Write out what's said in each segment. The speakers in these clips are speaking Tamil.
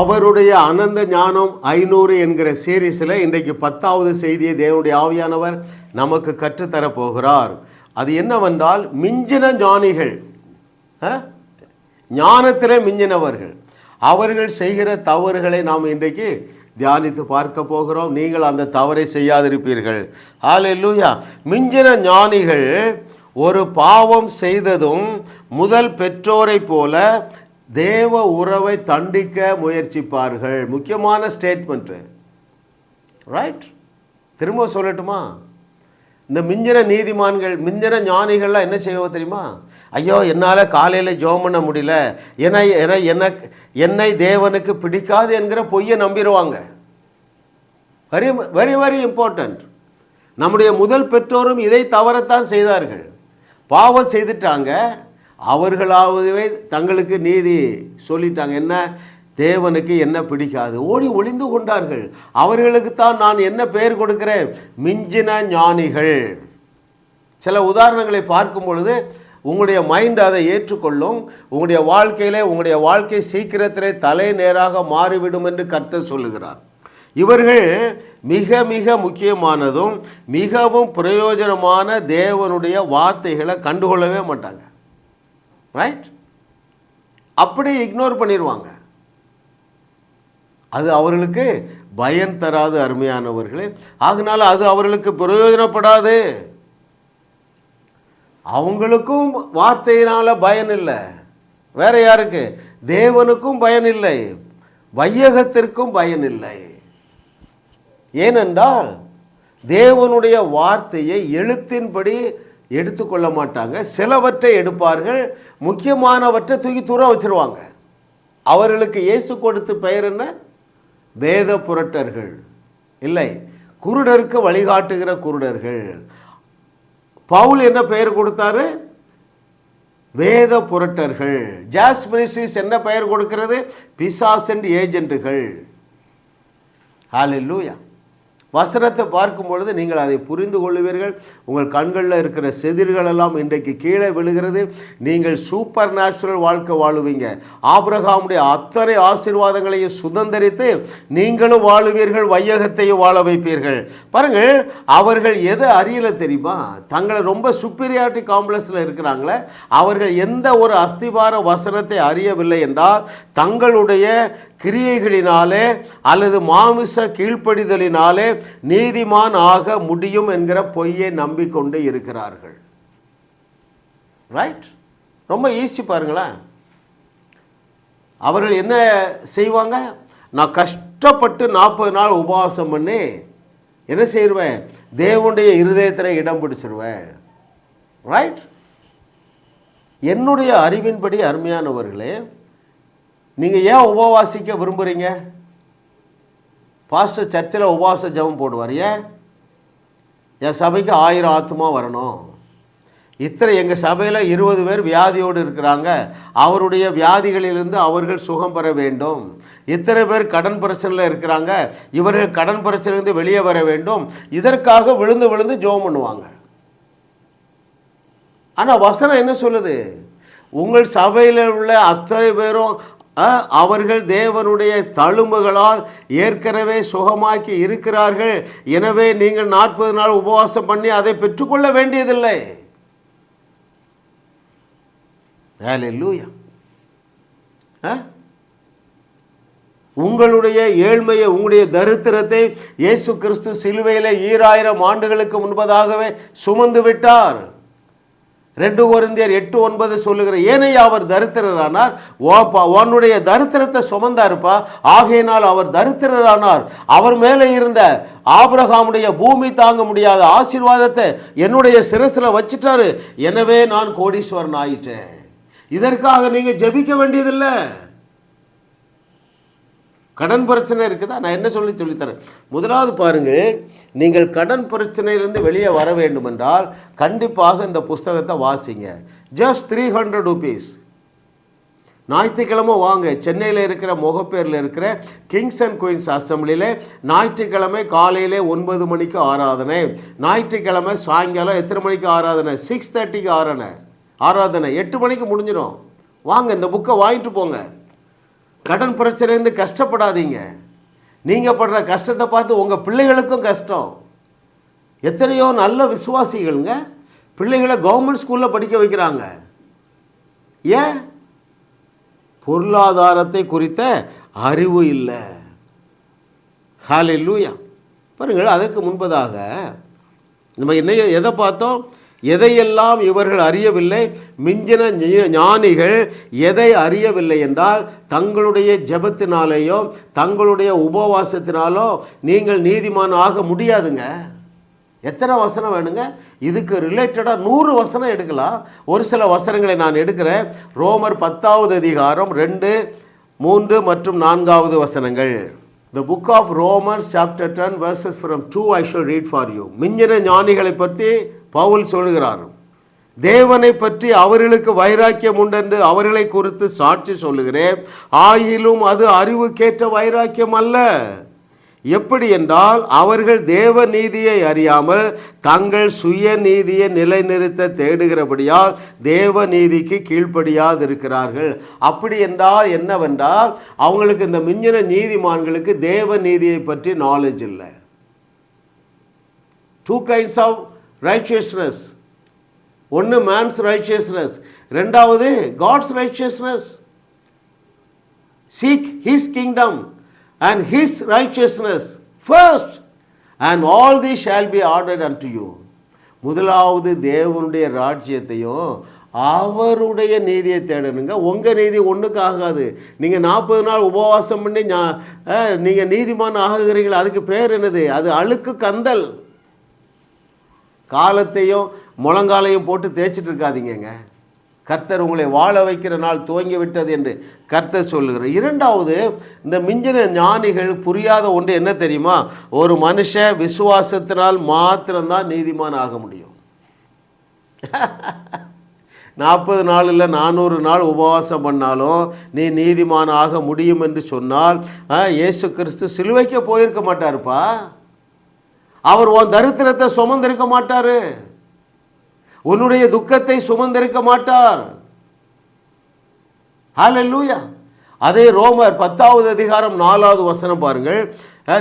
அவருடைய அனந்த ஞானம் 500 என்கிற சீரீஸில் இன்றைக்கு 10வது செய்தியை தேவனுடைய ஆவியானவர் நமக்கு கற்றுத்தரப் போகிறார். அது என்னவென்றால், மிஞ்சின ஞானிகள், ஞானத்திலே மிஞ்சினவர்கள், அவர்கள் செய்கிற தவறுகளை நாம் இன்றைக்கு தியானித்து பார்க்க போகிறோம். நீங்கள் அந்த தவறை செய்யாதிருப்பீர்கள். ஹல்லேலூயா. மிஞ்சின ஞானிகள் ஒரு பாவம் செய்ததும் முதல் பெற்றோரை போல தேவ உறவை தண்டிக்க முயற்சிப்பார்கள். முக்கியமான ஸ்டேட்மெண்ட்டு, ரைட்? திரும்ப சொல்லட்டுமா? இந்த மிஞ்சின நீதிமான்கள், மிஞ்சின ஞானிகள்லாம் என்ன செய்வோம் தெரியுமா? ஐயோ, என்னால் காலையில் ஜெபம் பண்ண முடியல, என்னை தேவனுக்கு பிடிக்காது என்கிற பொய்யை நம்பிடுவாங்க. Very very very important. நம்முடைய முதல் பெற்றோரும் இதை தவறத்தான் செய்தார்கள். பாவம் செய்துட்டாங்க, அவர்களாகவே தங்களுக்கு நீதி சொல்லிட்டாங்க. என்ன? தேவனுக்கு என்ன பிடிக்காது, ஓடி ஒளிந்து கொண்டார்கள். அவர்களுக்குத்தான் நான் என்ன பெயர் கொடுக்கிறேன்? மிஞ்சின ஞானிகள். சில உதாரணங்களை பார்க்கும் பொழுது உங்களுடைய மைண்ட் அதை ஏற்றுக்கொள்ளும். உங்களுடைய வாழ்க்கை சீக்கிரத்திலே தலை நேராக மாறிவிடும் என்று கர்த்தர் சொல்லுகிறார். இவர்கள் மிக மிக முக்கியமானதும் மிகவும் பிரயோஜனமான தேவனுடைய வார்த்தைகளை கண்டுகொள்ளவே மாட்டாங்க. ரைட்? அப்படியே இக்னோர் பண்ணிடுவாங்க. அது அவர்களுக்கு பயன் தராது, அருமையானவர்களே. அதனால அது அவர்களுக்கு பிரயோஜனப்படாது. அவங்களுக்கும் வார்த்தையினால பயன் இல்லை. வேற யாருக்கு? தேவனுக்கும் பயன் இல்லை, வையகத்திற்கும் பயன் இல்லை. ஏனென்றால் தேவனுடைய வார்த்தையை எழுத்தின்படி எடுத்துக்கொள்ள மாட்டாங்க. சிலவற்றை எடுப்பார்கள், முக்கியமானவற்றை தூக்கி தூர வச்சிருவாங்க. அவர்களுக்கு இயேசு கொடுத்த பெயர் என்ன? வேத புரட்டர்கள். இல்லை, குருடருக்கு வழிகாட்டுகிற குருடர்கள். பவுல் என்ன பெயர் கொடுத்தாரு? வேத புரட்டர்கள். ஜாஸ் மினிஸ்ட்ரிஸ் என்ன பெயர் கொடுக்கிறது? பிசாசன் ஏஜென்ட்டுகள். ஹல்லேலூயா. வசனத்தை பார்க்கும் பொழுது நீங்கள் அதை புரிந்து கொள்ளுவீர்கள். உங்கள் கண்களில் இருக்கிற செதிர்களெல்லாம் இன்றைக்கு கீழே விழுகிறது. நீங்கள் சூப்பர் நேச்சுரல் வாழ்க்கை வாழுவீங்க. ஆபிரகாமுடைய அத்தனை ஆசீர்வாதங்களையும் சுதந்திரித்து நீங்களும் வாழுவீர்கள், வையகத்தையும் வாழ வைப்பீர்கள். பாருங்கள், அவர்கள் எதை அறியல தெரியுமா? தங்களை ரொம்ப சுப்பீரியாரிட்டி காம்ப்ளெக்ஸில் இருக்கிறாங்களே, அவர்கள் எந்த ஒரு அஸ்திபார வசனத்தை அறியவில்லை என்றால் தங்களுடைய கிரியைகளினாலே அல்லது மாமிச கீழ்ப்படிதலினாலே நீதிமான் ஆக முடியும் என்கிற பொய்யை நம்பிக்கொண்டு இருக்கிறார்கள். ரைட்? ரொம்ப ஈஸி பாருங்களேன். அவர்கள் என்ன செய்வாங்க? நான் கஷ்டப்பட்டு 40 நாள் உபவாசம் பண்ணி என்ன செய்வேன்? தேவனுடைய இருதயத்தில் இடம் பிடிச்சிருவேன். ரைட்? என்னுடைய அறிவின்படி, அருமையானவர்களே, நீங்கள் ஏன் உபவாசிக்க விரும்புகிறீங்க? பாஸ்டர் சர்ச்சில் உபவாச ஜெபம் போடுவார். ஏன்? என் சபைக்கு 1000 ஆத்துமா வரணும். எங்கள் சபையில் 20 பேர் வியாதியோடு இருக்கிறாங்க, அவருடைய வியாதிகளிலிருந்து அவர்கள் சுகம் பெற வேண்டும். இத்தனை பேர் கடன் பிரச்சனையில் இருக்கிறாங்க, இவர்கள் கடன் பிரச்சனையிலிருந்து வெளியே வர வேண்டும். இதற்காக விழுந்து விழுந்து ஜெபம் பண்ணுவாங்க. ஆனால் வசனம் என்ன சொல்லுது? உங்கள் சபையில் உள்ள அத்தனை பேரும் அவர்கள் தேவனுடைய தழும்புகளால் ஏற்கனவே சுகமாக்கி இருக்கிறார்கள். எனவே நீங்கள் 40 நாள் உபவாசம் பண்ணி அதை பெற்றுக்கொள்ள வேண்டியதில்லை. ஹல்லேலூயா. உங்களுடைய ஏழ்மையை, உங்களுடைய தரித்திரத்தை இயேசு கிறிஸ்து சிலுவையில் 2000 ஆண்டுகளுக்கு முன்பதாகவே சுமந்து விட்டார். 2 கொரிந்தியர் 8:9 சொல்லுகிற, ஏனையா அவர் தரித்திரரானார், உன்னுடைய தரித்திரத்தை சுமந்தாருப்பா, ஆகையினால் அவர் தரித்திரரானார். அவர் மேலே இருந்த ஆபிரகாமுடைய பூமி தாங்க முடியாத ஆசீர்வாதத்தை என்னுடைய சிரசில் வச்சிட்டாரு. எனவே நான் கோடீஸ்வரன் ஆயிட்டேன். இதற்காக நீங்கள் ஜெபிக்க வேண்டியதில்லை. கடன் பிரச்சனை இருக்குதா? நான் என்ன சொல்லித்தரேன். முதலாவது பாருங்கள், நீங்கள் கடன் பிரச்சனையிலிருந்து வெளியே வர வேண்டும் என்றால் கண்டிப்பாக இந்த புஸ்தகத்தை வாசிங்க. Just 300 rupees. ஞாயிற்றுக்கிழமை வாங்க. சென்னையில் இருக்கிற முகப்பேரில் இருக்கிற கிங்ஸ் அண்ட் குயின்ஸ் அசம்பிளியில் ஞாயிற்றுக்கிழமை காலையில் 9 மணிக்கு ஆராதனை, ஞாயிற்றுக்கிழமை சாயங்காலம் எத்தனை மணிக்கு ஆராதனை? 6:30க்கு ஆராதனை. 8 மணிக்கு முடிஞ்சிடும். வாங்க, இந்த புக்கை வாங்கிட்டு போங்க. கடன் பிரச்சனைலேருந்து கஷ்டப்படாதீங்க. நீங்கள் படுற கஷ்டத்தை பார்த்து உங்கள் பிள்ளைகளுக்கும் கஷ்டம். எத்தனையோ நல்ல விசுவாசிகள்ங்க பிள்ளைகளை கவர்மெண்ட் ஸ்கூலில் படிக்க வைக்கிறாங்க. ஏன்? பொருளாதாரத்தை குறித்த அறிவு இல்லை. ஹல்லேலூயா. பாருங்கள், அதற்கு முன்பதாக நம்ம எதை பார்த்தோம்? எதையெல்லாம் இவர்கள் அறியவில்லை? மிஞ்சின ஞானிகள் எதை அறியவில்லை என்றால், தங்களுடைய ஜெபத்தினாலேயோ தங்களுடைய உபவாசத்தினாலோ நீங்கள் நீதிமான் ஆக முடியாதுங்க. எத்தனை வசனம் வேணுங்க? இதுக்கு ரிலேட்டடாக 100 வசனம் எடுக்கலாம். ஒரு சில வசனங்களை நான் எடுக்கிறேன். ரோமர் 10வது அதிகாரம் 2, 3 மற்றும் 4வது வசனங்கள். The book of Romans chapter 10 verses from 2 I shall read for you. மிஞ்சின ஞானிகளை பற்றி பவுல் சொல்லுகிறார். தேவனை பற்றி அவர்களுக்கு வைராக்கியம் உண்டென்று அவர்களை குறித்து சாட்சி சொல்லுகிறேன். ஆயிலும் அது அறிவுக்கேற்ற வைராக்கியம் அல்ல. எப்படி என்றால், அவர்கள் தேவ நீதியை அறியாமல் தங்கள் சுய நீதியை நிலைநிறுத்த தேடுகிறபடியால் தேவ நீதிக்கு கீழ்ப்படியாதிருக்கிறார்கள். அப்படி என்றால் என்னவென்றால், அவங்களுக்கு இந்த மிஞ்சின நீதிமான்களுக்கு தேவ நீதியை பற்றி நாலேஜ் இல்லை. 2 kinds of righteousness. ஒன்று மேன்ஸ் ரைச்சியஸ்னஸ், ரெண்டாவது God's righteousness. Seek his kingdom and his righteousness first, and all these shall be added unto you. முதலாவது தேவனுடைய ராஜ்யத்தையும் அவருடைய நீதியை தேடணுங்க. உங்கள் நீதி ஒன்றுக்கு ஆகாது. நீங்கள் 40 நாள் உபவாசம் பண்ணி நீங்கள் நீதிமான் ஆகுகிறீங்களா? அதுக்கு பேர் என்னது? அது அழுக்கு கந்தல். காலத்தையும் முழங்காலையும் போட்டு தேய்ச்சிட்டு இருக்காதீங்க. கர்த்தர் உங்களை வாழ வைக்கிற நாள் துவங்கி விட்டது என்று கர்த்தர் சொல்லுகிறார். இரண்டாவது, இந்த மிஞ்சின ஞானிகள் புரியாத ஒன்று என்ன தெரியுமா? ஒரு மனுஷன் விசுவாசத்தினால் மாத்திரம்தான் நீதிமான் ஆக முடியும். 40 நாள் இல்லை 400 நாள் உபவாசம் பண்ணாலும் நீ நீதிமான் ஆக முடியும் என்று சொன்னால், இயேசு கிறிஸ்து சிலுவைக்கு போயிருக்க மாட்டாருப்பா. அவர் உன் தரித்திரத்தை சுமந்திருக்க மாட்டாரு. உன்னுடைய துக்கத்தை சுமந்திருக்க மாட்டார். ஹல்லேலூயா. அதே ரோமர் 10வது அதிகாரம் 4வது வசனம் பாருங்கள்.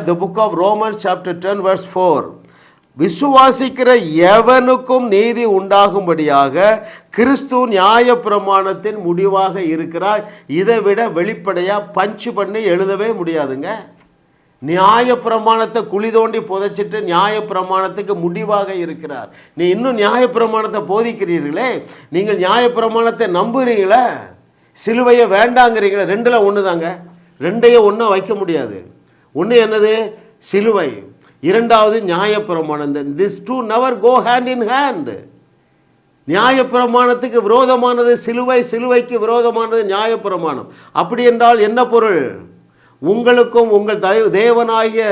The book of Romans chapter 10 verse 4. விசுவாசிக்கிற எவனுக்கும் நீதி உண்டாகும்படியாக கிறிஸ்து நியாய பிரமாணத்தின் முடிவாக இருக்கிறார். இதை விட வெளிப்படையாக பஞ்சு பண்ணி எழுதவே முடியாதுங்க. நியாய பிரமாணத்தை குழி தோண்டி புதைச்சிட்டு நியாய பிரமாணத்துக்கு முடிவாக இருக்கிறார். நீ இன்னும் நியாய பிரமாணத்தை போதிக்கிறீர்களே, நீங்கள் நியாய பிரமாணத்தை நம்புறீங்களே, சிலுவையை வேண்டாங்கிறீங்களே. 2ல் 1 தாங்க. 2ஐயும் ஒன்றா வைக்க முடியாது. ஒன்று என்னது? சிலுவை. இரண்டாவது நியாய பிரமாணம். This two never go hand in hand. நியாய பிரமாணத்துக்கு விரோதமானது சிலுவை, சிலுவைக்கு விரோதமானது நியாய பிரமாணம். அப்படி என்றால் என்ன பொருள்? உங்களுக்கும் உங்கள் தேவனாகிய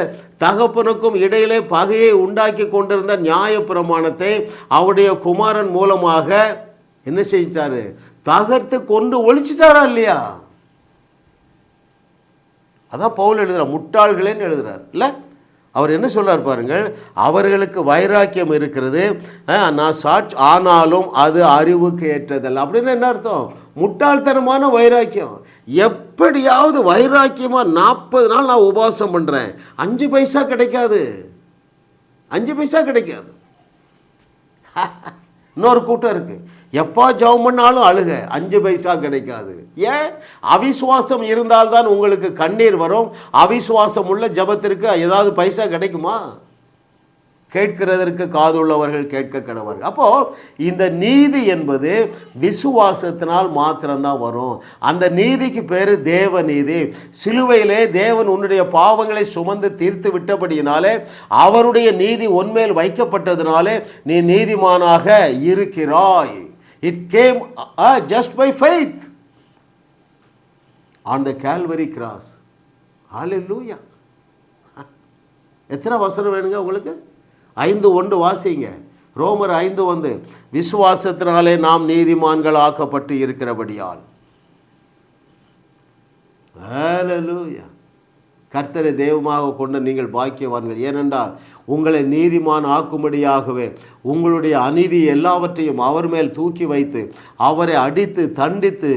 தகப்பனுக்கும் இடையிலே பகையை உண்டாக்கி கொண்டிருந்த நியாய பிரமாணத்தை அவருடைய குமாரன் மூலமாக என்ன செஞ்சாரு? தகர்த்து கொண்டு ஒழிச்சிட்டாரா இல்லையா? அதான் பவுல் எழுதுறார், முட்டாள்களேன்னு எழுதுறார் இல்லை? அவர் என்ன சொல்றார் பாருங்கள். அவர்களுக்கு வைராக்கியம் இருக்கிறது, நான் சாட்சி, ஆனாலும் அது அறிவுக்கு ஏற்றதல்ல. அப்படின்னு என்ன அர்த்தம்? முட்டாள்தனமான வைராக்கியம். எப்படியாவது வைராக்கியமாக 40 நாள் நான் உபவாசம் பண்ணுறேன், 5 பைசா கிடைக்காது. 5 பைசா கிடைக்காது. இன்னொரு கூட்டம் இருக்குது, எப்போ ஜெபம் பண்ணாலும் அழுக, 5 பைசா கிடைக்காது. ஏன்? அவிசுவாசம் இருந்தால்தான் உங்களுக்கு கண்ணீர் வரும். அவிசுவாசம் உள்ள ஜெபத்திற்கு ஏதாவது பைசா கிடைக்குமா? கேட்கிறதற்கு காதுள்ளவர்கள் கேட்க கடவர்கள். அப்போது இந்த நீதி என்பது விசுவாசத்தினால் மாத்திரம்தான் வரும். அந்த நீதிக்கு பேர் தேவ நீதி. சிலுவையிலே தேவன் உன்னுடைய பாவங்களை சுமந்து தீர்த்து விட்டபடியினாலே, அவருடைய நீதி உன்மேல் வைக்கப்பட்டதினாலே நீ நீதிமானாக இருக்கிறாய். It came just by faith on the Calvary cross. Hallelujah. எத்தனை வசனம் வேணுங்க உங்களுக்கு? 5:1 வாசிங்க. ரோமர் 5:1. விசுவாசத்தினாலே நாம் நீதிமான்கள் ஆக்கப்பட்டு இருக்கிறபடியால். ஹல்லேலூயா. கர்த்தரை தெய்வமாக கொண்ட நீங்கள் பாக்கியவான்கள். ஏனென்றால் உங்களை நீதிமான் ஆக்கும்படியாகவே உங்களுடைய அநீதி எல்லாவற்றையும் அவர் மேல் தூக்கி வைத்து அவரை அடித்து தண்டித்து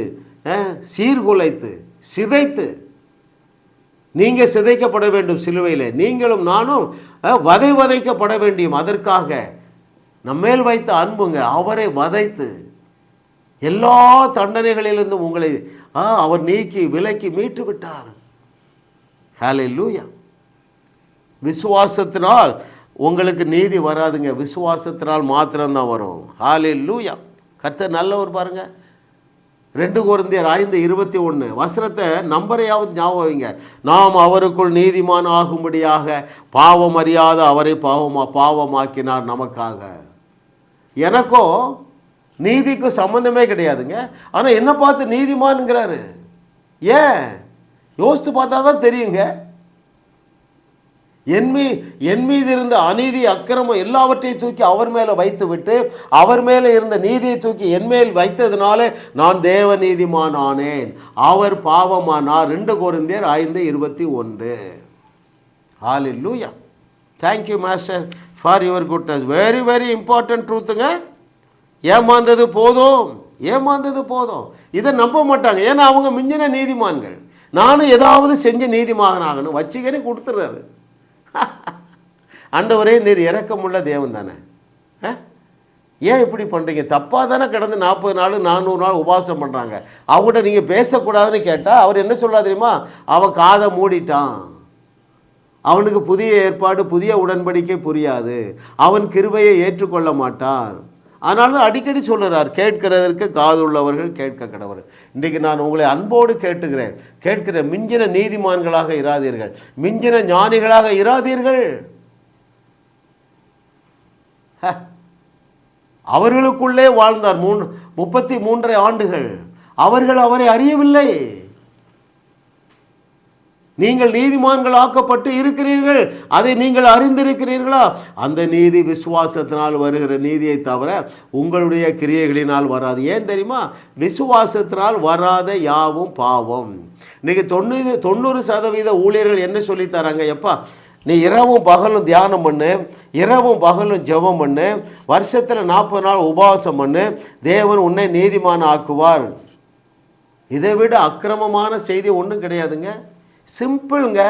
சீர்குலைத்து சிதைத்து நீங்கள் சிதைக்கப்பட வேண்டும் சிலுவையில், நீங்களும் நானும் வதைக்கப்பட வேண்டியும். அதற்காக நம்மேல் வைத்த அன்புங்க, அவரை வதைத்து எல்லா தண்டனைகளிலிருந்தும் உங்களை அவர் நீக்கி விலக்கி மீட்டு விட்டார். ஹல்லேலூயா. விசுவாசத்தினால் உங்களுக்கு நீதி வராதுங்க, விசுவாசத்தினால் மாத்திரம்தான் வரும். ஹல்லேலூயா. கர்த்தர் நல்லவர் பாருங்க. 2 கொரிந்தியர் 5:21 வசனத்தை நம்பரையாவது ஞாபகம் வைங்க. நாம் அவருக்குள் நீதிமான் ஆகும்படியாக பாவம் அறியாத அவரை பாவமாக்கினார் நமக்காக. எனக்கோ நீதிக்கு சம்பந்தமே கிடையாதுங்க, ஆனால் என்ன பார்த்து நீதிமான்ங்கிறாரு. ஏன் யோசித்து பார்த்தா தான் தெரியுங்க. என் மீது இருந்த அநீதி அக்கிரமம் எல்லாவற்றையும் தூக்கி அவர் மேலே வைத்து விட்டு, அவர் மேலே இருந்த நீதியை தூக்கி என் மேல் வைத்ததுனால நான் தேவ நீதிமான் ஆனேன், அவர் பாவமானார். 2 கொரிந்தியர் 5:21. Hallelujah. Thank you master for your goodness. Very very important ட்ரூத்துங்க. ஏமாந்தது போதும் இதை நம்ப மாட்டாங்க. ஏன்னா அவங்க மிஞ்சின நீதிமான்கள். நானும் ஏதாவது செஞ்சு நீதிமான் ஆகணும் வச்சுக்கனே கொடுத்துட்றாரு. ஆண்டவரே நீர் இரக்கமுள்ள தேவன் தானே, ஏன் இப்படி பண்ணுறீங்க? தப்பாக தானே கிடந்து 40 நாள் 400 நாள் உபவாசம் பண்ணுறாங்க. அவங்கள்ட்ட நீங்கள் பேசக்கூடாதுன்னு கேட்டால் அவர் என்ன சொல்ல தெரியுமா? அவன் காதை மூடிட்டான், அவனுக்கு புதிய ஏற்பாடு புதிய உடன்படிக்கை புரியாது, அவன் கிருபையை ஏற்றுக்கொள்ள மாட்டான். அதனால தான் அடிக்கடி சொல்லுறார், கேட்கிறதற்கு காதுள்ளவர்கள் கேட்க கடவர்கள். இன்றைக்கு நான் உங்களை அன்போடு கேட்கிற மிஞ்சின நீதிமான்களாக இராதீர்கள், மிஞ்சின ஞானிகளாக இராதீர்கள். அவர்களுக்குள்ளே வாழ்ந்தார் 33 ஆண்டுகள். அவர்கள் அவரை அறியவில்லை. நீங்கள் நீதிமான்கள் ஆக்கப்பட்டு இருக்கிறீர்கள், அதை நீங்கள் அறிந்திருக்கிறீர்களா? அந்த நீதி விசுவாசத்தினால் வருகிற நீதியை தவிர உங்களுடைய கிரியைகளினால் வராது. ஏன் தெரியுமா? விசுவாசத்தினால் வராத யாவும் பாவம். இன்னைக்கு 90% ஊழியர்கள் என்ன சொல்லி தராங்க? எப்பா நீ இரவும் பகலும் தியானம் பண்ணு, இரவும் பகலும் ஜெபம் பண்ணு, வருஷத்தில் 40 நாள் உபவாசம் பண்ணு, தேவன் உன்னை நீதிமான் ஆக்குவார். இதை விட அக்கிரமமான செய்தி ஒன்றும் கிடையாதுங்க. சிம்பிள்ங்க.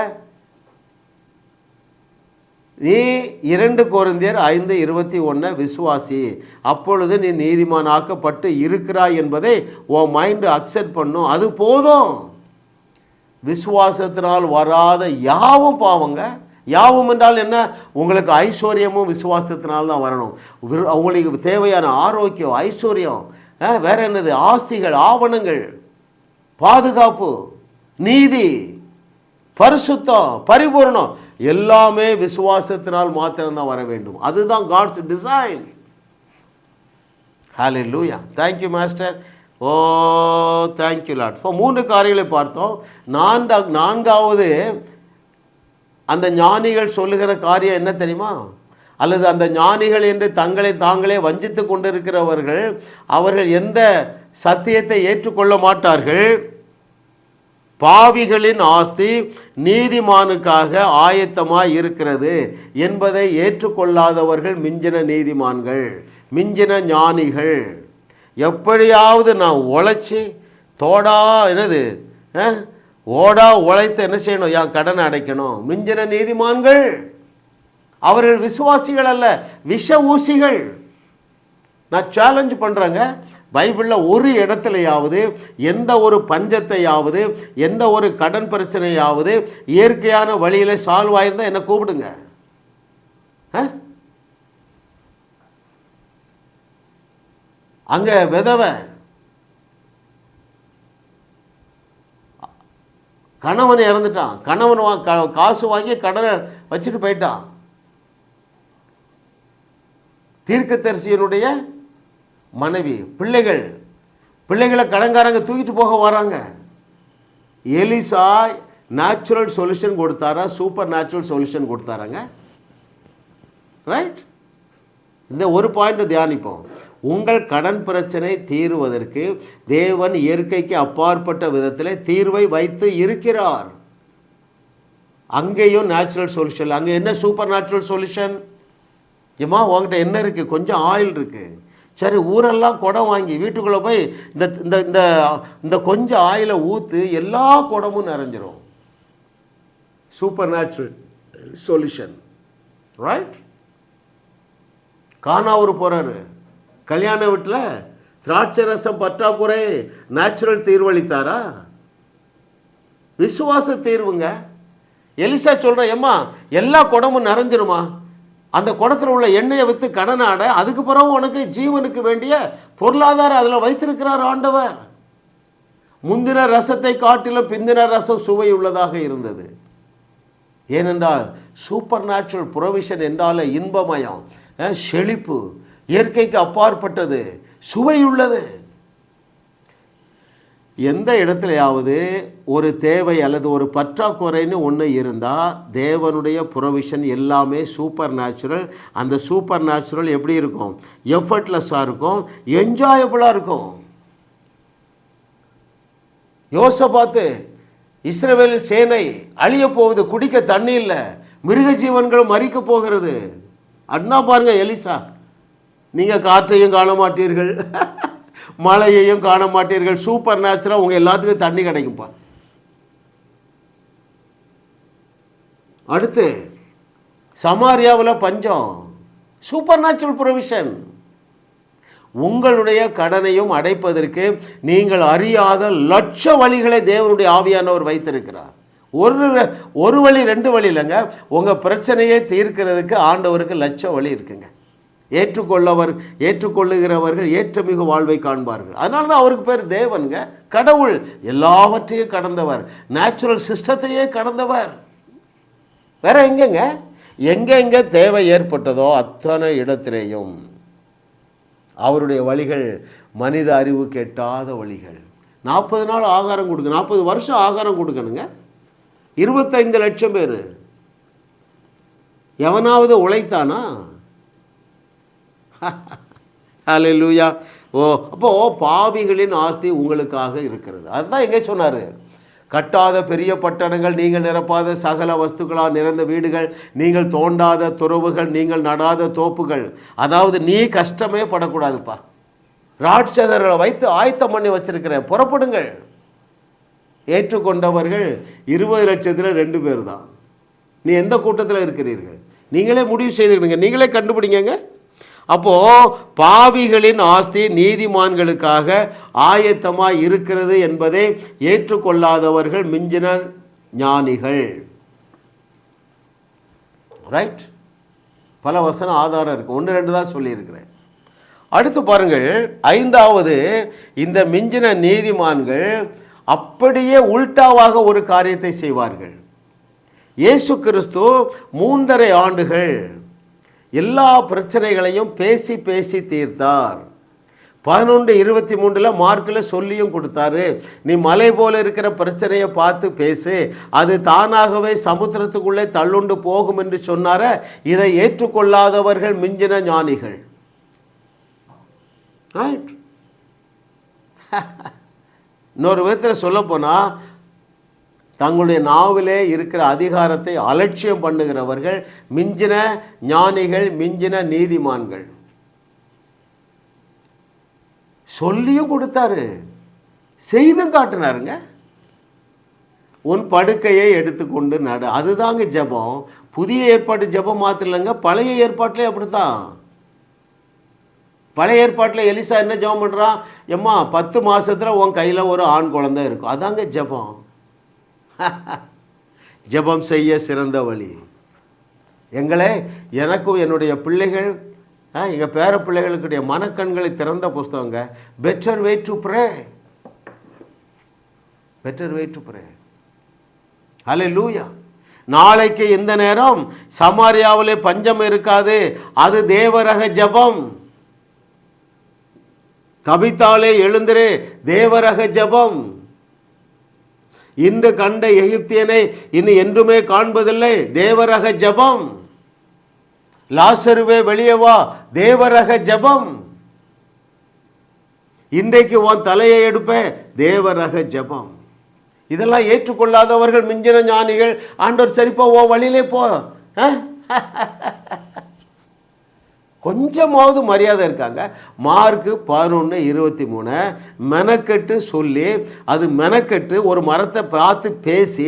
நீ 2 கொரிந்தியர் 5:21 விசுவாசி, அப்பொழுது நீ நீதிமான் ஆக்கப்பட்டு இருக்கிறாய் என்பதை உன் மைண்டு அக்செப்ட் பண்ணும். அது போதும். விசுவாசத்தினால் வராத யாவும் பாவங்க. யாவும் என்றால் என்ன? உங்களுக்கு ஐஸ்வர்யமும் விசுவாசத்தினால்தான் வரணும். உங்களுக்கு தேவையான ஆரோக்கியம், ஐஸ்வர்யம், வேற என்னது, ஆஸ்திகள், ஆவணங்கள், பாதுகாப்பு, நீதி, பரிசுத்தம், பரிபூர்ணம் எல்லாமே விசுவாசத்தினால் மாத்திரம்தான் வர வேண்டும். அதுதான் God's design. Hallelujah. Thank you master. Oh thank you Lord. இப்போ 3 காரியங்களை பார்த்தோம். 4வது அந்த ஞானிகள் சொல்லுகிற காரியம் என்ன தெரியுமா? அல்லது அந்த ஞானிகள் என்று தங்களை தாங்களே வஞ்சித்து கொண்டிருக்கிறவர்கள், அவர்கள் எந்த சத்தியத்தை ஏற்றுக்கொள்ள மாட்டார்கள். பாவிகளின் ஆஸ்தி நீதிமானுக்காக ஆயத்தமாய் இருக்கிறது என்பதை ஏற்றுக்கொள்ளாதவர்கள் மிஞ்சின நீதிமான்கள், மிஞ்சின ஞானிகள். எப்படியாவது நான் உழைச்சி ஓடா உழைத்து என்ன செய்யணும்? என் கடனை அடைக்கணும். மிஞ்சின நீதிமான்கள் அவர்கள் விசுவாசிகள் அல்ல, விஷ ஊசிகள். நான் சேலஞ்ச் பண்ணுறேங்க, பைபிளில் ஒரு இடத்துலையாவது எந்த ஒரு பஞ்சத்தையாவது எந்த ஒரு கடன் பிரச்சனையாவது இயற்கையான வழியில் சால்வ் ஆயிருந்தால் என்னை கூப்பிடுங்க. அங்கே விதவை கணவன் இறந்துட்டான், கணவன் காசு வாங்கி கடனை வச்சுட்டு போயிட்டான். தீர்க்கதரிசியினுடைய மனைவி, பிள்ளைகளை கடன்காரங்க தூக்கிட்டு போக வராங்க. எலிசா நேச்சுரல் சொல்யூஷன் கொடுத்தாரா, சூப்பர் நேச்சுரல் சொல்யூஷன் கொடுத்தாராங்க? ரைட். இந்த ஒரு பாயிண்ட் தியானிப்போம். உங்கள் கடன் பிரச்சனை தீர்வதற்கு தேவன் இயற்கைக்கு அப்பாற்பட்ட விதத்தில் தீர்வை வைத்து இருக்கிறார். அங்கேயும் நேச்சுரல் சொல்யூஷன். அங்கே என்ன சூப்பர் நேச்சுரல் சொல்யூஷன்? ஏமா உங்ககிட்ட என்ன இருக்குது? கொஞ்சம் ஆயில் இருக்குது. சரி, ஊரெல்லாம் குடம் வாங்கி வீட்டுக்குள்ளே போய் இந்த கொஞ்சம் ஆயிலை ஊற்று, எல்லா குடமும் நிறைஞ்சிரும். Supernatural solution. ரைட்? கானாவூர் போகிறாரு, கல்யாண வீட்டில் திராட்சை ரசம் பற்றாக்குறை நேச்சுரல் தீர்வளித்தாரா? விசுவாச தீர்வுங்க. எலிசா சொல்கிற, ஏம்மா எல்லா குடமும் நிறைஞ்சிருமா, அந்த குடத்தில் உள்ள எண்ணெயை விற்று கடனாட, அதுக்கு பிறகு உனக்கு ஜீவனுக்கு வேண்டிய பொருளாதாரம் அதில் வைத்திருக்கிறார் ஆண்டவர். முந்தின ரசத்தை காட்டிலும் பிந்தின ரசம் சுவை உள்ளதாக இருந்தது. ஏனென்றால் சூப்பர் நேச்சுரல் ப்ரொவிஷன் என்றாலே இன்பமயம், செழிப்பு, இயற்கைக்கு அப்பாற்பட்டது, சுவை உள்ளது. எந்த இடத்துலையாவது ஒரு தேவை அல்லது ஒரு பற்றாக்குறைன்னு ஒன்று இருந்தால் தேவனுடைய ப்ரொவிஷன் எல்லாமே சூப்பர் நேச்சுரல். அந்த சூப்பர் நேச்சுரல் எப்படி இருக்கும்? எஃபர்ட்லெஸ்ஸாக இருக்கும், என்ஜாயபுளாக இருக்கும். யோசபாத்து, இஸ்ரவேல் சேனை அழிய போகுது, குடிக்க தண்ணி இல்லை, மிருக ஜீவன்களும் மறிக்க போகிறது. அதுதான் பாருங்க எலிசா, நீங்கள் காற்றையும் காண மாட்டீர்கள், மழையையும் காண மாட்டீர்கள், சூப்பர் நேச்சுரல் உங்கள் எல்லாத்துக்கும் தண்ணி கிடைக்கும்பா. அடுத்து சமாரியாவில் பஞ்சம், சூப்பர் நேச்சுரல் ப்ரொவிஷன். உங்களுடைய கடனையும் அடைப்பதற்கு நீங்கள் அறியாத லட்ச வழிகளை தேவனுடைய ஆவியானவர் வைத்திருக்கிறார். ஒரு வழி ரெண்டு வழி இல்லைங்க, உங்கள் பிரச்சனையை தீர்க்கிறதுக்கு ஆண்டவருக்கு லட்ச வழி இருக்குங்க. ஏற்றுக்கொள்ளுகிறவர்கள் ஏற்றமிகு வாழ்வை காண்பார்கள். அதனால தான் அவருக்கு பேர் தேவனுங்க. கடவுள் எல்லாவற்றையும் கடந்தவர், நேச்சுரல் சிஸ்டத்தையே கடந்தவர். வேற எங்கெங்க எங்கெங்க தேவை ஏற்பட்டதோ அத்தனை இடத்திலேயும் அவருடைய வழிகள் மனித அறிவு கெட்டாத வழிகள். 40 நாள் ஆகாரம் கொடுங்க, 40 வருஷம் ஆகாரம் கொடுக்கணுங்க, 25 லட்சம் பேர். எவனாவது உழைத்தானா? ஹல்லேலூயா. அப்போது பாவிகளின் ஆஸ்தி உங்களுக்காக இருக்கிறது. அதுதான் எங்கே சொன்னார்? கட்டாத பெரிய பட்டணங்கள், நீங்கள் நிரப்பாத சகல வஸ்துக்களால் நிறைந்த வீடுகள், நீங்கள் தோண்டாத துறவுகள், நீங்கள் நடாத தோப்புகள். அதாவது நீ கஷ்டமே படக்கூடாதுப்பா, ராட்சதர்களை வைத்து ஆயத்தம் பண்ணி வச்சிருக்கிறேன், புறப்படுங்கள். ஏற்றுக்கொண்டவர்கள் 20 லட்சத்தில் 2 பேர் தான். நீ எந்த கூட்டத்தில் இருக்கிறீர்கள்? நீங்களே முடிவு செய்துக்கிடுங்க, நீங்களே கண்டுபிடிங்க. அப்போது பாவிகளின் ஆஸ்தி நீதிமான்களுக்காக ஆயத்தமாக இருக்கிறது என்பதை ஏற்றுக்கொள்ளாதவர்கள் மிஞ்சின ஞானிகள். ரைட்? பல வசனம் ஆதாரம் இருக்குது, 1-2 தான் சொல்லியிருக்கிறேன். அடுத்து பாருங்கள், 5வது, இந்த மிஞ்சின நீதிமான்கள் அப்படியே உல்டாவாக ஒரு காரியத்தை செய்வார்கள். இயேசு கிறிஸ்து 3.5 ஆண்டுகள் எல்லா பிரச்சனைகளையும் பேசி பேசி தீர்த்தார். 11:23 மார்க்கில் சொல்லியும் கொடுத்தாரு, நீ மலை போல இருக்கிற பிரச்சனையை பார்த்து பேசு, அது தானாகவே சமுத்திரத்துக்குள்ளே தள்ளுண்டு போகும் என்று சொன்னார. இதை ஏற்றுக்கொள்ளாதவர்கள் மிஞ்சின ஞானிகள். ரைட்? இன்னொரு விதத்தில் சொல்ல போனால், தங்களுடைய நாவிலே இருக்கிற அதிகாரத்தை அலட்சியம் பண்ணுகிறவர்கள் மிஞ்சின ஞானிகள், மிஞ்சின நீதிமான்கள். சொல்லியும் கொடுத்தாரு, செய்தும் காட்டினாருங்க. உன் படுக்கையை எடுத்துக்கொண்டு நட, அதுதாங்க ஜெபம். புதிய ஏற்பாட்டு ஜெபம் மாத்திரம் இல்லைங்க, பழைய ஏற்பாட்டிலே அப்படித்தான். பழைய ஏற்பாட்டில் எலிசா என்ன ஜெபம் பண்ணுறான்? எம்மா 10 மாதத்தில் உன் கையில் ஒரு ஆண் குழந்தை இருக்கும். அதாங்க ஜெபம். ஜெபம் செய்ய சிறந்த வழி. எனக்கும் என்னுடைய பிள்ளைகள், எங்கள் பேர பிள்ளைகளுக்குடைய மனக்கண்களை திறந்த புஸ்தகங்க. Better way to pray, better way to pray. Hallelujah. நாளைக்கு இந்த நேரம் சமாரியாவிலே பஞ்சம் இருக்காது, அது தேவரக ஜெபம். தபித்தாலே எழுந்திரே, தேவரக ஜெபம். இன்று கண்ட எகிப்தியனை இனி என்றுமே காண்பதில்லை, தேவரக ஜெபம். லாசருவே வெளியே வா, தேவரக ஜெபம். இன்றைக்கு உன் தலையை எடுப்பேன், தேவரக ஜெபம். இதெல்லாம் ஏற்றுக்கொள்ளாதவர்கள் மிஞ்சின ஞானிகள். ஆண்டவர் சரிப்பா ஓ வழியிலே போ, கொஞ்சமாவது மரியாதை இருக்காங்க. மார்க்கு 11:23 மெனக்கெட்டு சொல்லி, அது மெனக்கெட்டு ஒரு மரத்தை பார்த்து பேசி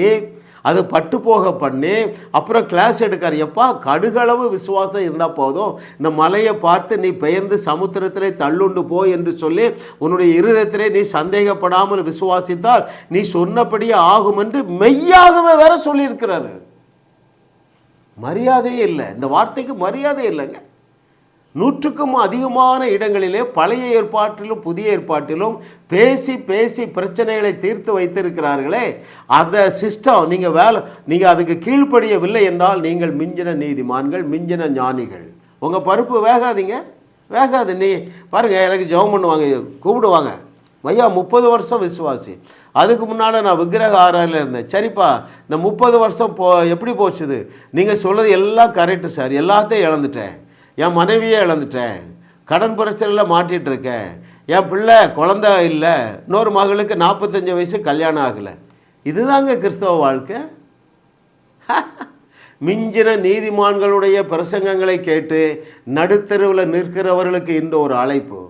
அது பட்டு போக பண்ணி அப்புறம் கிளாஸ் எடுக்கார். எப்பா, கடுகளவு விசுவாசம் இருந்தால் போதும், இந்த மலையை பார்த்து நீ பெயர்ந்து சமுத்திரத்திலே தள்ளுண்டு போ என்று சொல்லி உன்னுடைய இருதயத்திலே நீ சந்தேகப்படாமல் விசுவாசித்தால் நீ சொன்னபடியே ஆகும் என்று மெய்யாகவே வேற சொல்லியிருக்கிறாரு. மரியாதையே இல்லை, இந்த வார்த்தைக்கு மரியாதை இல்லைங்க. 100க்கும் அதிகமான இடங்களிலே பழைய ஏற்பாட்டிலும் புதிய ஏற்பாட்டிலும் பேசி பேசி பிரச்சனைகளை தீர்த்து வைத்திருக்கிறார்களே, அந்த சிஸ்டம் நீங்கள் அதுக்கு கீழ்ப்படியவில்லை என்றால் நீங்கள் மிஞ்சின நீதிமான்கள், மிஞ்சின ஞானிகள். உங்கள் பருப்பு வேகாதீங்க, வேகாது. நீ பாருங்கள், எனக்கு ஜெபம் பண்ணுவாங்க, கூப்பிடுவாங்க, ஐயா 30 வருஷம் விசுவாசி, அதுக்கு முன்னால் நான் விக்கிரக ஆராயில் இருந்தேன். சரிப்பா, இந்த 30 வருஷம் எப்படி போச்சுது? நீங்கள் சொல்கிறது எல்லாம் கரெக்டு சார், எல்லாத்தையும் இழந்துட்டேன், என் மனைவியே இழந்துட்டேன், கடன் பிரச்சனையில் மாட்டிகிட்டு இருக்கேன், என் பிள்ளை குழந்தை இல்லை, இன்னொரு மகளுக்கு 45 வயசு கல்யாணம் ஆகலை. இதுதாங்க கிறிஸ்தவ வாழ்க்கை. மிஞ்சின நீதிமான்களுடைய பிரசங்கங்களை கேட்டு நடுத்தருவில் நிற்கிறவர்களுக்கு இந்த ஒரு அழைப்பு,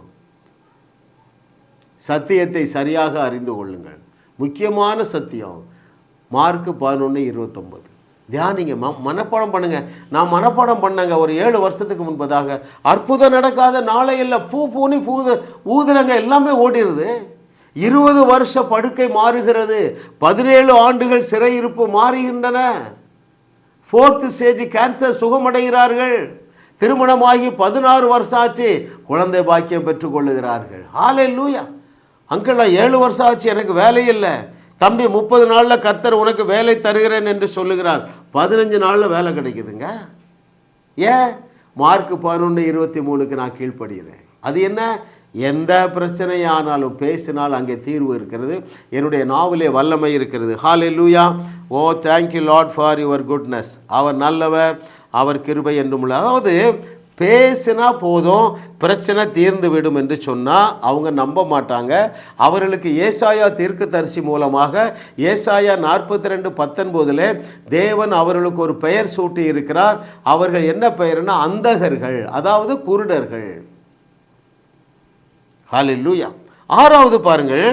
சத்தியத்தை சரியாக அறிந்து கொள்ளுங்கள். முக்கியமான சத்தியம் மார்க் 11:29. தியானிங்க, மனப்பாடம் பண்ணுங்க. நான் மனப்பாடம் பண்ணங்க ஒரு 7 வருஷத்துக்கு முன்பதாக. அற்புதம் நடக்காத நாளை இல்லை, பூனி ஊதுறங்க, எல்லாமே ஓடிடுது. 20 வருஷ படுக்கை மாறுகிறது, 17 ஆண்டுகள் சிறையிருப்பு மாறுகின்றன, 4th ஸ்டேஜ் கேன்சர் சுகமடைகிறார்கள், திருமணமாகி 16 வருஷம் ஆச்சு, குழந்தை பாக்கியம் பெற்றுக்கொள்ளுகிறார்கள். ஹல்லேலூயா. அங்கிள், நான் 7 வருஷம் ஆச்சு, எனக்கு வேலை இல்லை. தம்பி, 30 நாளில் கர்த்தர் உனக்கு வேலை தருகிறேன் என்று சொல்லுகிறார். 15 நாளில் வேலை கிடைக்குதுங்க. ஏன்? மார்க் 11:23க்கு நான் கீழ்ப்படுகிறேன். அது என்ன? எந்த பிரச்சனையானாலும் பேசினால் அங்கே தீர்வு இருக்கிறது, என்னுடைய நாவிலே வல்லமை இருக்கிறது. Hallelujah. Oh thank you Lord for your goodness. அவர் நல்லவர், அவர் கிருபை என்றும் உள்ள. அதாவது பேசினா போதும் பிரச்சனை தீர்ந்து விடும் என்று சொன்னால் அவங்க நம்ப மாட்டாங்க. அவர்களுக்கு ஏசாயா தீர்க்கதரிசி மூலமாக ஏசாயா 42:19 தேவன் அவர்களுக்கு ஒரு பெயர் சூட்டி இருக்கிறார். அவர்கள் என்ன பெயர்னா அந்தகர்கள், அதாவது குருடர்கள். ஹல்லேலூயா. 6வது பாருங்கள்,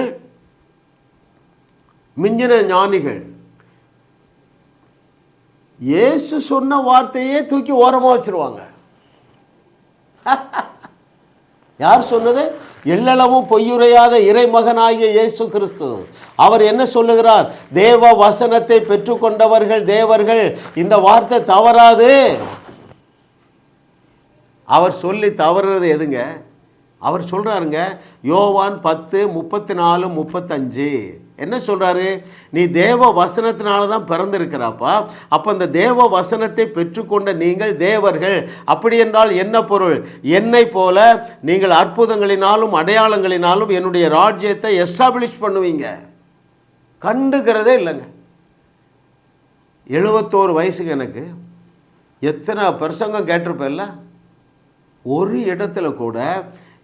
மிஞ்சின ஞானிகள். இயேசு சொன்ன வார்த்தையே தூக்கி ஓரமாக வச்சிருவாங்க. யார் சொன்னது? எல்லளவும் பொய்யுரையாத இறைமகனாகிய இயேசு கிறிஸ்து. அவர் என்ன சொல்லுகிறார்? தேவ வசனத்தை பெற்றுக்கொண்டவர்கள் தேவர்கள். இந்த வார்த்தை தவறாது. அவர் சொல்லி தவறுறது எதுங்க? அவர் சொல்கிறாருங்க, யோவான் 10:34-35 என்ன சொல்கிறாரு? நீ தேவ வசனத்தினால தான் பிறந்திருக்கிறாப்பா. அப்போ அந்த தேவ வசனத்தை பெற்றுக்கொண்ட நீங்கள் தேவர்கள். அப்படி என்றால் என்ன பொருள்? என்னை போல நீங்கள் அற்புதங்களினாலும் அடையாளங்களினாலும் என்னுடைய ராஜ்யத்தை எஸ்டாப்ளிஷ் பண்ணுவீங்க. கண்டுக்கிறதே இல்லைங்க. 71 வயசுக்கு எனக்கு எத்தனை பிரசங்கம் கேட்டிருப்பேன்ல, ஒரு இடத்துல கூட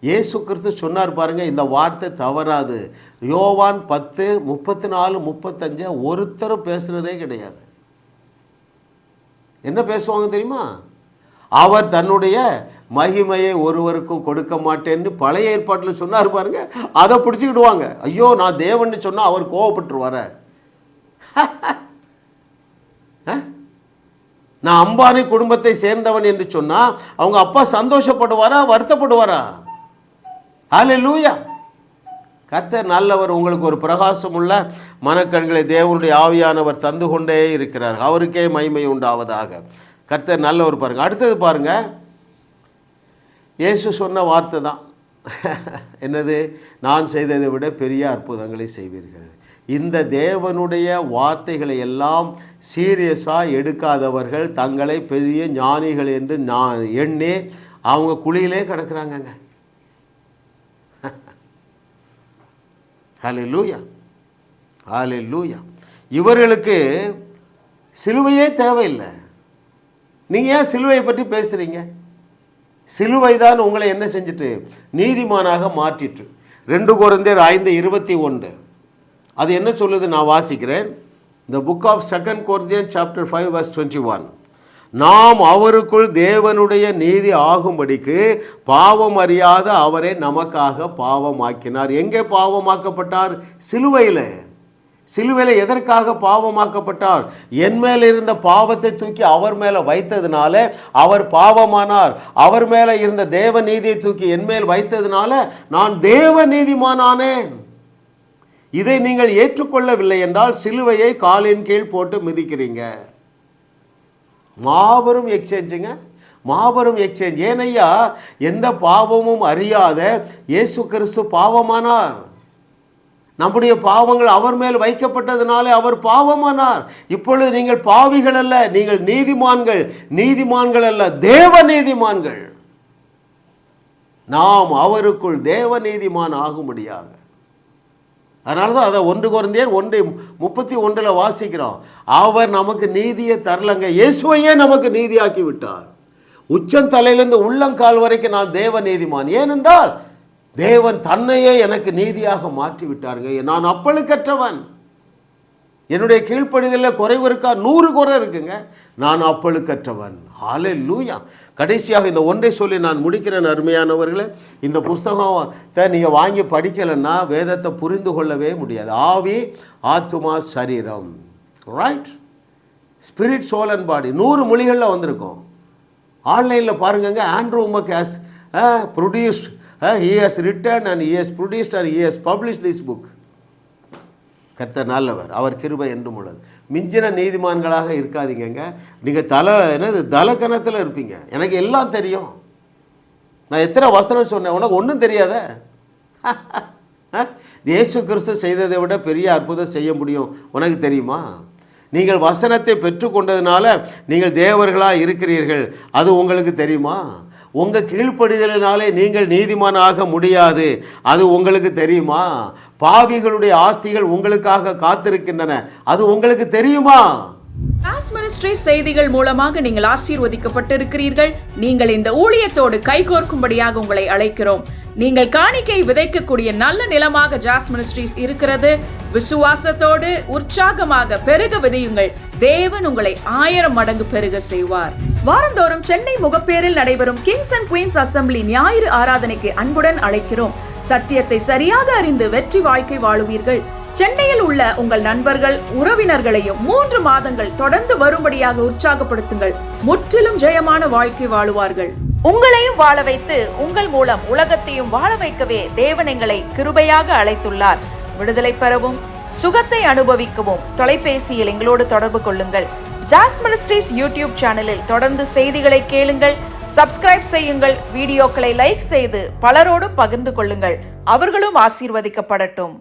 இயேசு கிறிஸ்து சொன்னார் பாருங்க, இந்த வார்த்தை தவறாது. யோவான் 10:34-35 ஒருத்தரும் பேசுகிறதே கிடையாது. என்ன பேசுவாங்க தெரியுமா? அவர் தன்னுடைய மகிமையை ஒருவருக்கும் கொடுக்க மாட்டேன்னு பழைய ஏற்பாட்டில் சொன்னார் பாருங்க, அதை பிடிச்சிக்கிடுவாங்க. ஐயோ, நான் தேவன்னு சொன்னால் அவர் கோவப்பட்டுருவார. நான் அம்பானி குடும்பத்தை சேர்ந்தவன் என்று சொன்னால் அவங்க அப்பா சந்தோஷப்படுவாரா, வருத்தப்படுவாரா? ஹல்லேலூயா. கர்த்தர் நல்லவர். உங்களுக்கு ஒரு பிரகாசம் உள்ள மனக்கண்களை தேவனுடைய ஆவியானவர் தந்து கொண்டே இருக்கிறார். அவருக்கே மகிமை உண்டாவதாக. கர்த்தர் நல்லவர். பாருங்க, அடுத்தது பாருங்க, இயேசு சொன்ன வார்த்தை தான். என்னது? நான் செய்ததை விட பெரிய அற்புதங்களை செய்வீர்கள். இந்த தேவனுடைய வார்த்தைகளை எல்லாம் சீரியஸாக எடுக்காதவர்கள் தங்களை பெரிய ஞானிகள் என்று நான் எண்ணி அவங்க குழியிலே கிடக்குறாங்கங்க. ஹல்லேலூயா, ஹல்லேலூயா. இவர்களுக்கு சிலுவையே தேவையில்லை. நீங்கள் ஏன் சிலுவையை பற்றி பேசுகிறீங்க? சிலுவை தான் உங்களை என்ன செஞ்சுட்டு நீதிமானாக மாற்றிட்டு. 2 கொரிந்தியர் 5:21 அது என்ன சொல்லுது? நான் வாசிக்கிறேன். The book of 2 Corinthians chapter 5 verse 21. நாம் அவருக்குள் தேவனுடைய நீதி ஆகும்படிக்கு பாவம் அறியாத அவரை நமக்காக பாவமாக்கினார். எங்கே பாவமாக்கப்பட்டார்? சிலுவையில். சிலுவையில் எதற்காக பாவமாக்கப்பட்டார்? என் மேல் இருந்த பாவத்தை தூக்கி அவர் மேலே வைத்ததுனால அவர் பாவமானார். அவர் மேலே இருந்த தேவ நீதியை தூக்கி என் மேல் வைத்ததுனால நான் தேவ நீதிமானானேன். இதை நீங்கள் ஏற்றுக்கொள்ளவில்லை என்றால் சிலுவையை காலின் கீழ் போட்டு மிதிக்கிறீங்க. மாபெரும் எக்ஸ்சேஞ்சுங்க, மாபெரும் எக்ஸ்சேஞ்ச். ஏனையா, எந்த பாவமும் அறியாத இயேசு கிறிஸ்து பாவமானார். நம்முடைய பாவங்கள் அவர் மேல் வைக்கப்பட்டதுனாலே அவர் பாவமானார். இப்பொழுது நீங்கள் பாவிகள் அல்ல, நீங்கள் நீதிமான்கள். நீதிமான்கள் அல்ல, தேவ நீதிமான்கள். நாம் அவருக்குள் தேவ நீதிமான் ஆகும்படியாக. அதனால தான் அதை 1 கொரிந்தியர் 1:31 வாசிக்கிறோம். அவர் நமக்கு நீதியை தரலங்க, இயேசுவையே நமக்கு நீதியாக்கி விட்டார். உச்சந்தலையிலிருந்து உள்ளங்கால் வரைக்கும் நான் தேவ நீதிமான். ஏனென்றால் தேவன் தன்னையே எனக்கு நீதியாக மாற்றி விட்டாருங்க. நான் அப்பழுக்கற்றவன். என்னுடைய கீழ்ப்படிதலில் குறைவு இருக்கா? 100 குறை இருக்குங்க. நான் அப்பழுக்கற்றவன். ஹல்லேலூயா. கடைசியாக இந்த ஒன்றை சொல்லி நான் முடிக்கிறேன் அருமையானவர்களே. இந்த புஸ்தகத்தை நீங்கள் வாங்கி படிக்கலைன்னா வேதத்தை புரிந்து கொள்ளவே முடியாது. ஆவி, ஆத்துமா, சரீரம், right, spirit, soul and body. 100 மொழிகளில் வந்திருக்கும். ஆன்லைனில் பாருங்க. Andrew Wommack has produced, he has written and he has produced and he has published this book. கர்த்தர் நல்லவர், அவர் கிருபை என்றும் உள்ளது. மிஞ்சின நீதிமான்களாக இருக்காதீங்க. நீங்கள் தலக்கணத்தில் இருப்பீங்க. எனக்கு எல்லாம் தெரியும். நான் எத்தனை வசனம் சொன்னேன், உனக்கு ஒன்றும் தெரியாத? இயேசு கிறிஸ்து செய்ததை விட பெரிய அற்புதம் செய்ய முடியும், உனக்கு தெரியுமா? நீங்கள் வசனத்தை பெற்றுக்கொண்டதுனால நீங்கள் தேவர்களாக இருக்கிறீர்கள், அது உங்களுக்கு தெரியுமா? உங்கள் கீழ்ப்படிதலினாலே நீங்கள் நீதிமானாக முடியாது, அது உங்களுக்கு தெரியுமா? பாவிகளுடைய ஆஸ்திகள் உங்களுக்காக காத்திருக்கின்றன, அது உங்களுக்கு தெரியுமா? ஜாஸ் மினிஸ்ட்ரிஸ் செய்திகள் மூலமாக நீங்கள் ஆசீர்வதிக்கப்பட்டிருக்கிறீர்கள். நீங்கள் இந்த ஊழியத்தோடு கைகோர்க்கும்படியாக உங்களை அழைக்கிறோம். நீங்கள் காணிக்கை விதைக்கக்கூடிய நல்ல நிலமாக ஜாஸ் மினிஸ்ட்ரிஸ் இருக்கிறது. விசுவாசத்தோடு உற்சாகமாக பெருக விதையுங்கள். தேவன் உங்களை 1000 மடங்கு பெருக செய்வார். வாரந்தோறும் சென்னை முகப்பேரில் நடைபெறும் கிங்ஸ் அண்ட் குயின்ஸ் அசெம்பிளி ஞாயிறு ஆராதனைக்கு அன்புடன் அழைக்கிறோம். சத்தியத்தை சரியாக அறிந்து வெற்றி வாழ்க்கை வாழுவீர்கள். சென்னையில் உள்ள உங்கள் நண்பர்கள், உறவினர்களையும் 3 மாதங்கள் தொடர்ந்து வரும்படியாக உற்சாகப்படுத்துங்கள். முற்றிலும் ஜெயமான வாழ்க்கை வாழுவார்கள். உங்களையும் வாழ வைத்து உங்கள் மூலம் உலகத்தையும் வாழ வைக்கவே தேவன் எங்களை கிருபையாக அழைத்துள்ளார். விடுதலை பெறவும் சுகத்தை அனுபவிக்கவும் தொலைபேசியில் எங்களோடு தொடர்பு கொள்ளுங்கள். ஜாஸ் மினிஸ்ட்ரிஸ் யூடியூப் சேனலில் தொடர்ந்து செய்திகளை கேளுங்கள். சப்ஸ்கிரைப் செய்யுங்கள். வீடியோக்களை லைக் செய்து பலரோடும் பகிர்ந்து கொள்ளுங்கள். அவர்களும் ஆசீர்வதிக்கப்படட்டும்.